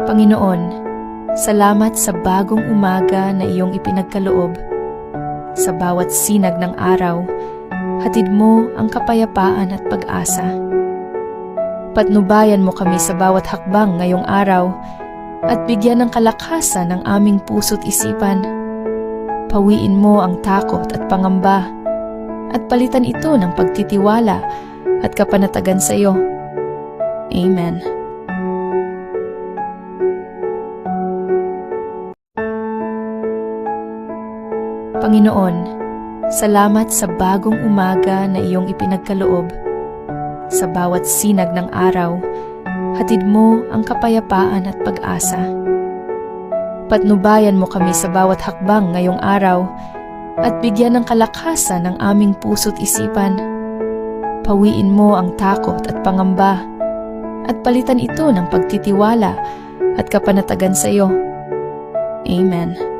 Panginoon, salamat sa bagong umaga na iyong ipinagkaloob. Sa bawat sinag ng araw, hatid mo ang kapayapaan at pag-asa. Patnubayan mo kami sa bawat hakbang ngayong araw at bigyan ng kalakasan ang aming puso't isipan. Pawiin mo ang takot at pangamba at palitan ito ng pagtitiwala at kapanatagan sa iyo. Amen. Panginoon, salamat sa bagong umaga na iyong ipinagkaloob. Sa bawat sinag ng araw, hatid mo ang kapayapaan at pag-asa. Patnubayan mo kami sa bawat hakbang ngayong araw at bigyan ng kalakasan ang aming puso't isipan. Pawiin mo ang takot at pangamba at palitan ito ng pagtitiwala at kapanatagan sa iyo. Amen.